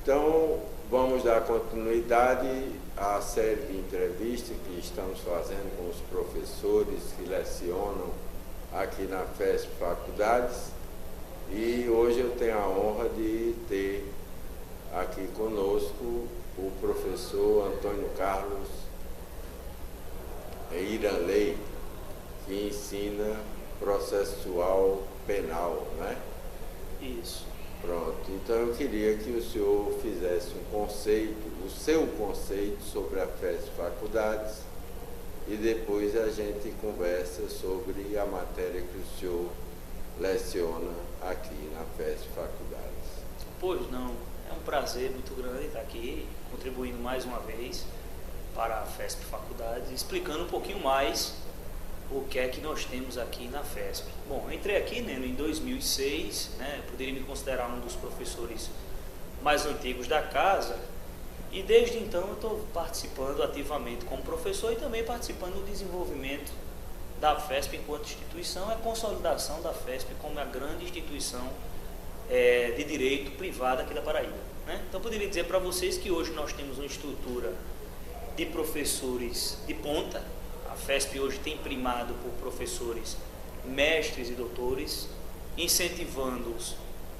Então, vamos dar continuidade à série de entrevistas que estamos fazendo com os professores que lecionam aqui na FESP Faculdades. E hoje eu tenho a honra de ter aqui conosco o professor Antônio Carlos Iranley, que ensina processual penal, né? Isso. Pronto, então eu queria que o senhor fizesse um conceito, o seu conceito sobre a FESP Faculdades, e depois a gente conversa sobre a matéria que o senhor leciona aqui na FESP Faculdades. Pois não, é um prazer muito grande estar aqui, contribuindo mais uma vez para a FESP Faculdades, explicando um pouquinho mais o que é que nós temos aqui na FESP. Bom, eu entrei aqui em 2006, poderia me considerar um dos professores mais antigos da casa, e desde então eu estou participando ativamente como professor e também participando do desenvolvimento da FESP enquanto instituição, a consolidação da FESP como a grande instituição de direito privada aqui da Paraíba, né? Então eu poderia dizer para vocês que hoje nós temos uma estrutura de professores de ponta. A FESP hoje tem primado por professores mestres e doutores, incentivando-os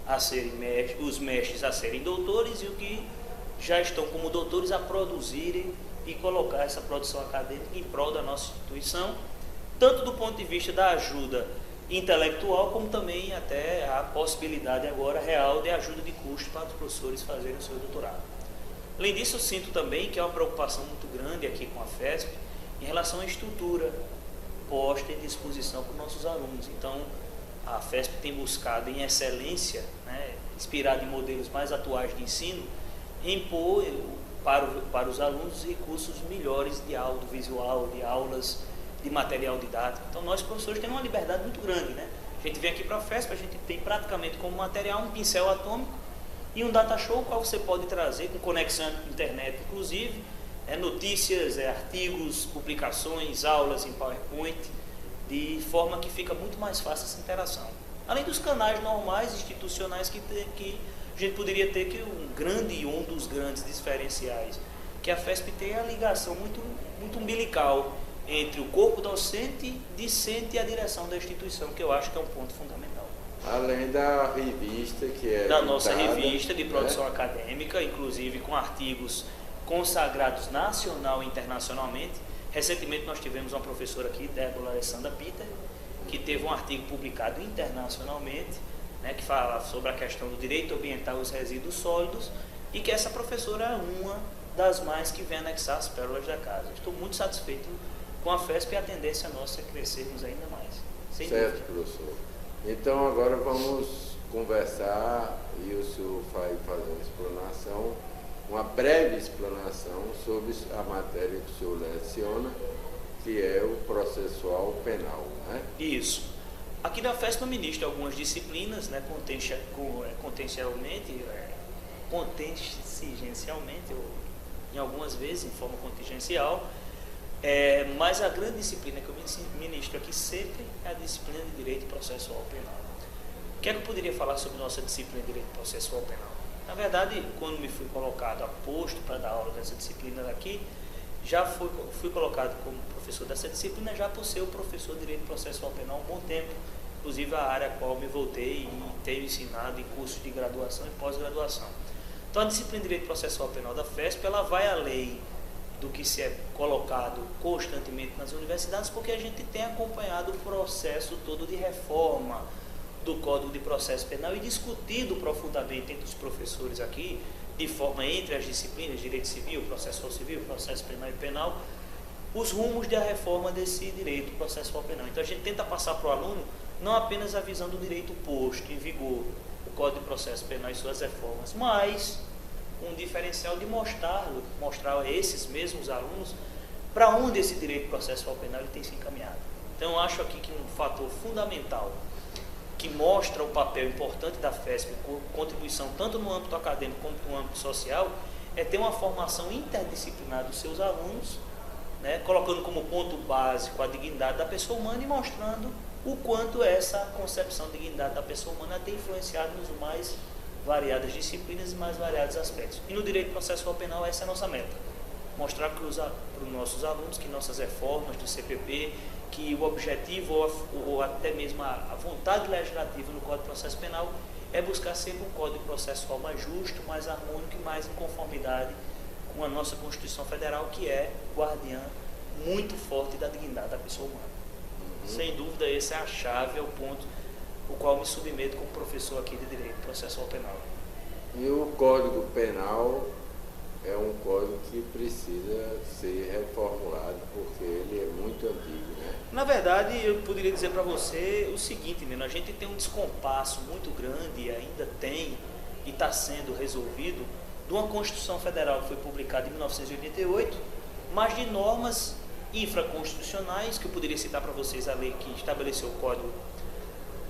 a serem os mestres a serem doutores e os que já estão como doutores a produzirem e colocar essa produção acadêmica em prol da nossa instituição, tanto do ponto de vista da ajuda intelectual, como também até a possibilidade agora real de ajuda de custo para os professores fazerem o seu doutorado. Além disso, eu sinto também que há uma preocupação muito grande aqui com a FESP em relação à estrutura posta em disposição para os nossos alunos. Então, a FESP tem buscado em excelência, inspirado em modelos mais atuais de ensino, impor para os alunos recursos melhores de audiovisual, de aulas, de material didático. Então, nós professores temos uma liberdade muito grande, né? A gente vem aqui para a FESP, a gente tem praticamente como material um pincel atômico e um data show, o qual você pode trazer com conexão à internet, inclusive, notícias, artigos, publicações, aulas em PowerPoint, de forma que fica muito mais fácil essa interação. Além dos canais normais, institucionais, que a gente poderia ter, que um dos grandes diferenciais, que a FESP tem a ligação muito umbilical entre o corpo docente, discente e a direção da instituição, que eu acho que é um ponto fundamental. Além da revista que é da nossa revista de produção acadêmica, inclusive com artigos consagrados nacional e internacionalmente. Recentemente nós tivemos uma professora aqui, Débora Alessandra Peter, que teve um artigo publicado internacionalmente, que fala sobre a questão do direito ambiental e os resíduos sólidos, e que essa professora é uma das mais que vem anexar as pérolas da casa. Estou muito satisfeito com a FESP e a tendência nossa é crescermos ainda mais. Sem certo, dúvida. professor. Então agora vamos conversar e o senhor vai fazer uma explanação, uma breve explanação sobre a matéria que o senhor leciona, que é o processual penal, né? Isso. Aqui na FESP eu ministro algumas disciplinas, contingencialmente, ou em algumas vezes em forma contingencial, mas a grande disciplina que eu ministro aqui sempre é a disciplina de Direito Processual Penal. O que é que eu poderia falar sobre nossa disciplina de Direito Processual Penal? Na verdade, quando me fui colocado a posto para dar aula dessa disciplina daqui, já fui colocado como professor dessa disciplina, já por ser o professor de Direito Processual Penal há um bom tempo, inclusive a área a qual me voltei e tenho ensinado em cursos de graduação e pós-graduação. Então, a disciplina de Direito Processual Penal da FESP, ela vai além do que se é colocado constantemente nas universidades, porque a gente tem acompanhado o processo todo de reforma do Código de Processo Penal e discutido profundamente entre os professores aqui, de forma entre as disciplinas, direito civil, processo civil, processo penal e penal, os rumos da reforma desse direito processual penal. Então a gente tenta passar para o aluno não apenas a visão do direito posto em vigor, o Código de Processo Penal e suas reformas, mas um diferencial de mostrar a esses mesmos alunos para onde esse direito processual penal ele tem se encaminhado. Então eu acho aqui que um fator fundamental que mostra o papel importante da FESP, contribuição tanto no âmbito acadêmico como no âmbito social, é ter uma formação interdisciplinar dos seus alunos, colocando como ponto básico a dignidade da pessoa humana e mostrando o quanto essa concepção de dignidade da pessoa humana tem influenciado nos mais variadas disciplinas e mais variados aspectos. E no direito processual penal essa é a nossa meta. Mostrar para os nossos alunos que nossas reformas do CPP, que o objetivo ou até mesmo a vontade legislativa no Código de Processo Penal é buscar sempre um Código Processual mais justo, mais harmônico e mais em conformidade com a nossa Constituição Federal, que é guardiã muito forte da dignidade da pessoa humana. Sem dúvida, essa é a chave, é o ponto o qual me submeto como professor aqui de Direito Processual Penal. E o Código Penal é um código que precisa ser reformulado, porque ele é muito antigo, né? Na verdade, eu poderia dizer para você o seguinte, a gente tem um descompasso muito grande, e ainda tem, e está sendo resolvido, de uma Constituição Federal que foi publicada em 1988, mas de normas infraconstitucionais, que eu poderia citar para vocês a lei que estabeleceu o Código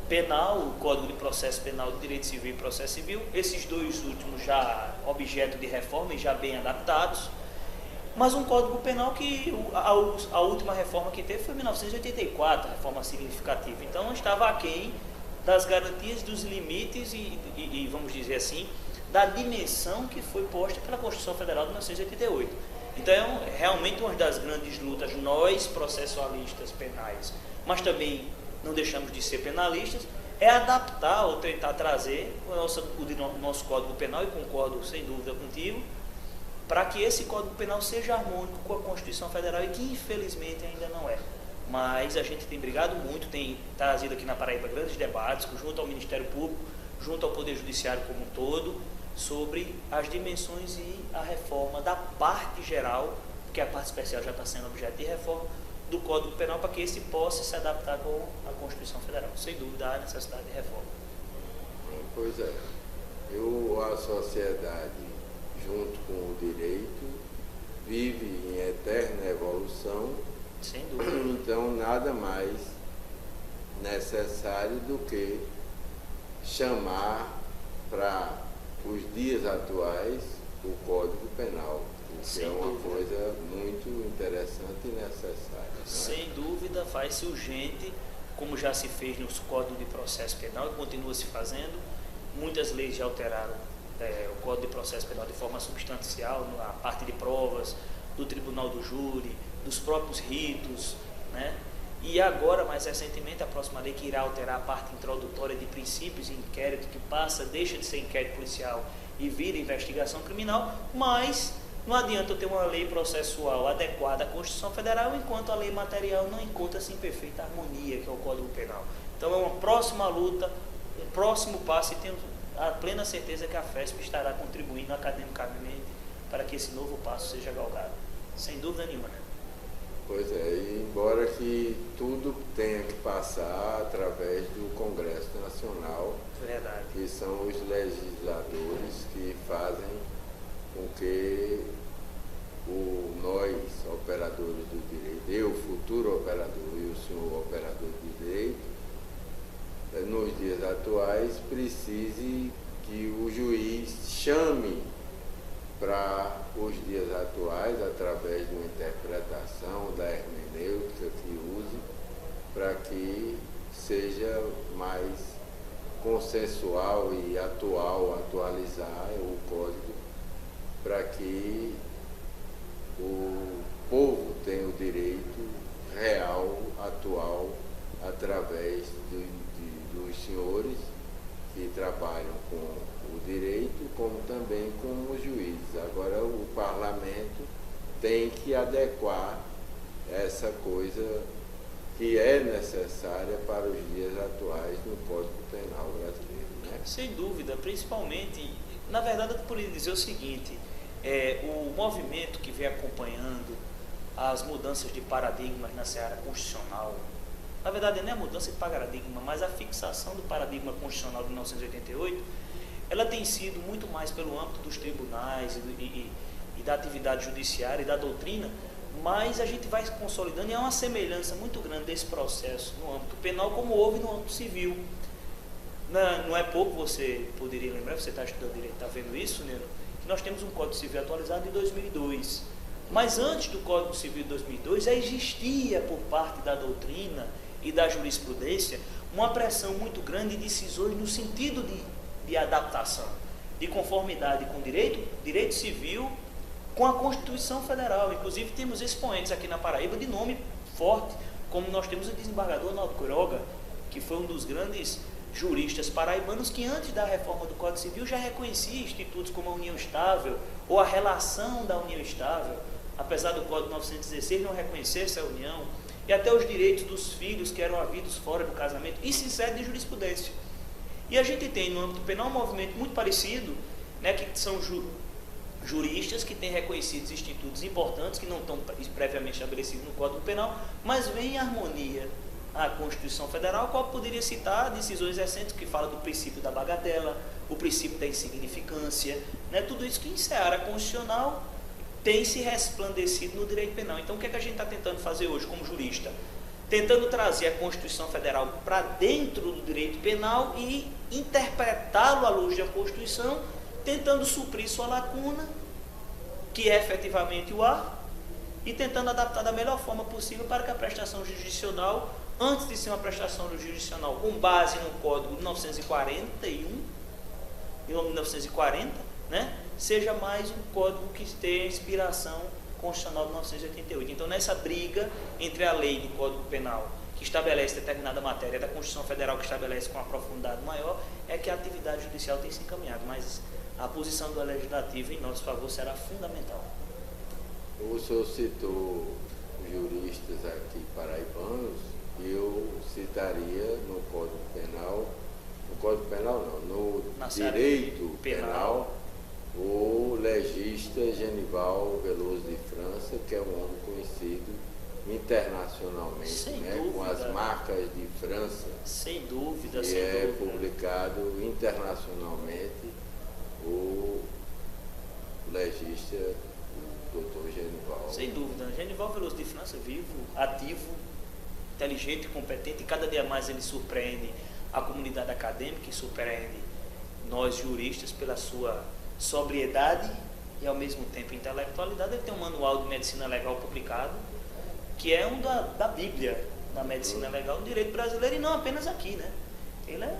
Penal, o Código de Processo Penal de Direito Civil e Processo Civil, esses dois últimos já objeto de reforma e já bem adaptados, mas um Código Penal que a última reforma que teve foi em 1984, reforma significativa, então estava aquém das garantias, dos limites e vamos dizer assim, da dimensão que foi posta pela Constituição Federal de 1988. Então é realmente uma das grandes lutas, nós processualistas penais, mas também não deixamos de ser penalistas, é adaptar ou tentar trazer o nosso Código Penal, e concordo sem dúvida contigo, para que esse Código Penal seja harmônico com a Constituição Federal, e que infelizmente ainda não é. Mas a gente tem brigado muito, tem trazido aqui na Paraíba grandes debates, junto ao Ministério Público, junto ao Poder Judiciário como um todo, sobre as dimensões e a reforma da parte geral, porque a parte especial já está sendo objeto de reforma, do Código Penal, para que esse possa se adaptar com a Constituição Federal. Sem dúvida, há necessidade de reforma. Pois é. A sociedade, junto com o direito, vive em eterna evolução. Sem dúvida. Então, nada mais necessário do que chamar para os dias atuais o Código Penal, que é uma coisa muito interessante e necessária. Né? Sem dúvida, faz-se urgente, como já se fez no Código de Processo Penal e continua se fazendo. Muitas leis já alteraram o Código de Processo Penal de forma substancial, na parte de provas, do Tribunal do Júri, dos próprios ritos, né? E agora, mais recentemente, a próxima lei que irá alterar a parte introdutória de princípios e inquérito, que deixa de ser inquérito policial e vira investigação criminal, mas não adianta eu ter uma lei processual adequada à Constituição Federal, enquanto a lei material não encontra-se em perfeita harmonia, que é o Código Penal. Então é uma próxima luta, um próximo passo, e tenho a plena certeza que a FESP estará contribuindo academicamente para que esse novo passo seja galgado. Sem dúvida nenhuma, né? Pois é, e embora que tudo tenha que passar através do Congresso Nacional, Verdade. Que são os legisladores que fazem com que nós, operadores do direito, eu, futuro operador, e o senhor, operador do direito, nos dias atuais, precise que o juiz chame para os dias atuais, através de uma interpretação da hermenêutica que use, para que seja mais consensual e atualizar o código, para que o povo tenha o direito real, atual, através dos senhores que trabalham com o direito, como também com os juízes. Agora, o parlamento tem que adequar essa coisa que é necessária para os dias atuais no Código Penal brasileiro, né? Sem dúvida, principalmente, na verdade eu poderia dizer o seguinte, o movimento que vem acompanhando as mudanças de paradigmas na seara constitucional, na verdade não é a mudança de paradigma, mas a fixação do paradigma constitucional de 1988, ela tem sido muito mais pelo âmbito dos tribunais e da atividade judiciária e da doutrina, mas a gente vai se consolidando, e há uma semelhança muito grande desse processo no âmbito penal como houve no âmbito civil. Não é pouco, você poderia lembrar, você está estudando direito, está vendo isso, Neno, que nós temos um Código Civil atualizado em 2002. Mas antes do Código Civil de 2002, já existia por parte da doutrina e da jurisprudência uma pressão muito grande de decisões no sentido de adaptação. de conformidade com o direito civil, com a Constituição Federal. Inclusive temos expoentes aqui na Paraíba de nome forte, como nós temos o desembargador Arnaldo Quiroga, que foi um dos grandes juristas paraibanos que antes da reforma do Código Civil já reconhecia institutos como a união estável ou a relação da união estável, apesar do Código 916 não reconhecer essa união, e até os direitos dos filhos que eram havidos fora do casamento. Isso insere de jurisprudência. E a gente tem no âmbito penal um movimento muito parecido, né, que são juristas que têm reconhecidos institutos importantes que não estão previamente estabelecidos no Código Penal, mas vem em harmonia à Constituição Federal, qual poderia citar decisões recentes que falam do princípio da bagatela, o princípio da insignificância, né, tudo isso que em seara constitucional tem se resplandecido no direito penal. Então, o que é que a gente está tentando fazer hoje como jurista? Tentando trazer a Constituição Federal para dentro do direito penal e interpretá-lo à luz da Constituição, tentando suprir sua lacuna, que é efetivamente o há, e tentando adaptar da melhor forma possível para que a prestação jurisdicional, antes de ser uma prestação jurisdicional com base no Código de 1940, né, seja mais um código que tenha inspiração constitucional de 1988. Então, nessa briga entre a lei do Código Penal, que estabelece determinada matéria, da Constituição Federal, que estabelece com uma profundidade maior, é que a atividade judicial tem se encaminhado. Mas a posição do Legislativo em nosso favor será fundamental. O senhor citou juristas aqui paraibanos, eu citaria no Código Penal, no Direito Penal, o legista Genival Veloso de França, que é um homem conhecido internacionalmente, né, com as marcas de França, sem dúvida, que é publicado internacionalmente, o legista doutor Genival. Sem dúvida, Genival Veloso de França, vivo, ativo, inteligente, competente, e cada dia mais ele surpreende a comunidade acadêmica e surpreende nós juristas pela sua sobriedade e ao mesmo tempo intelectualidade. Ele tem um manual de medicina legal publicado, que é um da Bíblia da medicina legal do direito brasileiro, e não apenas aqui, né? Ele é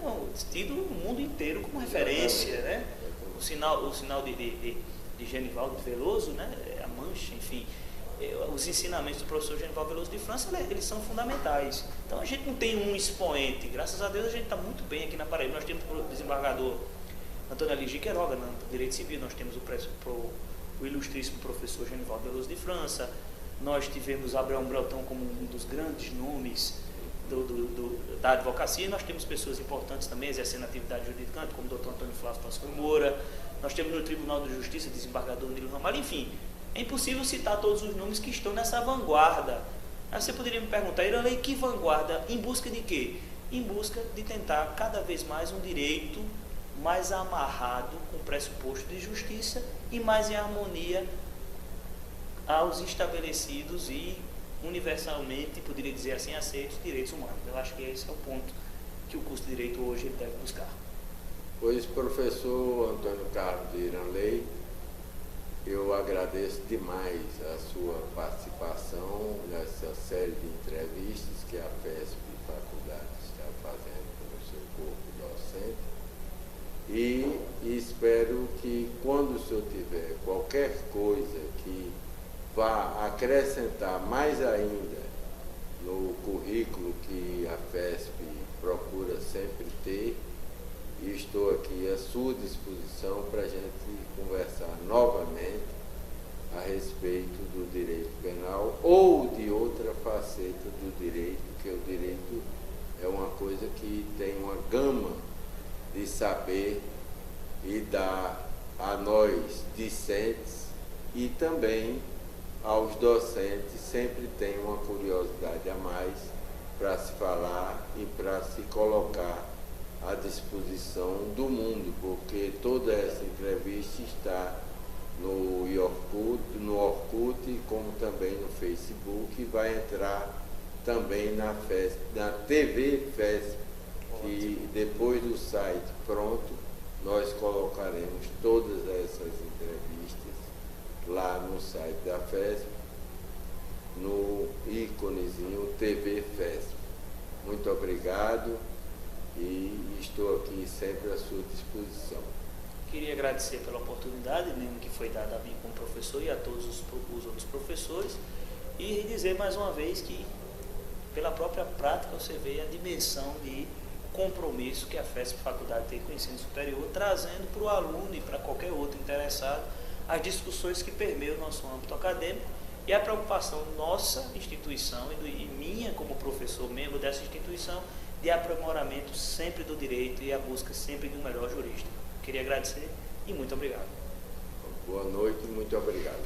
tido no mundo inteiro como referência, né? O sinal de Genival Veloso, né? A mancha, enfim, os ensinamentos do professor Genival Veloso de França, eles são fundamentais. Então a gente não tem um expoente, graças a Deus a gente está muito bem aqui na Paraíba. Nós temos o desembargador Antônio Aligi Queiroga no direito civil, nós temos o ilustríssimo professor Genival Veloso de França, nós tivemos Abraão Breton como um dos grandes nomes da advocacia, e nós temos pessoas importantes também exercendo atividade jurídica, como o doutor Antônio Flávio Pascoal Moura, nós temos no Tribunal de Justiça desembargador Nilo Ramalho, enfim, é impossível citar todos os nomes que estão nessa vanguarda. Aí você poderia me perguntar, Iranley, que vanguarda? Em busca de quê? Em busca de tentar cada vez mais um direito mais amarrado com o pressuposto de justiça e mais em harmonia aos estabelecidos e universalmente, poderia dizer assim, aceitos direitos humanos. Eu acho que esse é o ponto que o curso de Direito hoje deve buscar. Pois, professor Antônio Carlos de Iranley, eu agradeço demais a sua participação nessa série de entrevistas que a FESP Faculdade está fazendo com o seu corpo docente, e espero que quando o senhor tiver qualquer coisa que vá acrescentar mais ainda no currículo que a FESP procura sempre ter, e estou aqui à sua disposição para a gente conversar novamente a respeito do direito penal ou de outra faceta do direito, que o direito é uma coisa que tem uma gama de saber e dá a nós discentes e também aos docentes, sempre tem uma curiosidade a mais para se falar e para se colocar à disposição do mundo, porque toda essa entrevista está no Orkut, como também no Facebook, e vai entrar também na TV FESP, que depois do site pronto, nós colocaremos todas essas entrevistas lá no site da FESP, no íconezinho TV FESP. Muito obrigado e estou aqui sempre à sua disposição. Queria agradecer pela oportunidade mesmo que foi dada a mim como professor e a todos os outros professores, e dizer mais uma vez que pela própria prática você vê a dimensão de compromisso que a FESP Faculdade tem com o ensino superior, trazendo para o aluno e para qualquer outro interessado as discussões que permeiam o nosso âmbito acadêmico e a preocupação nossa instituição e minha como professor, membro dessa instituição, de aprimoramento sempre do direito e a busca sempre de um melhor jurista. Queria agradecer e muito obrigado. Boa noite e muito obrigado.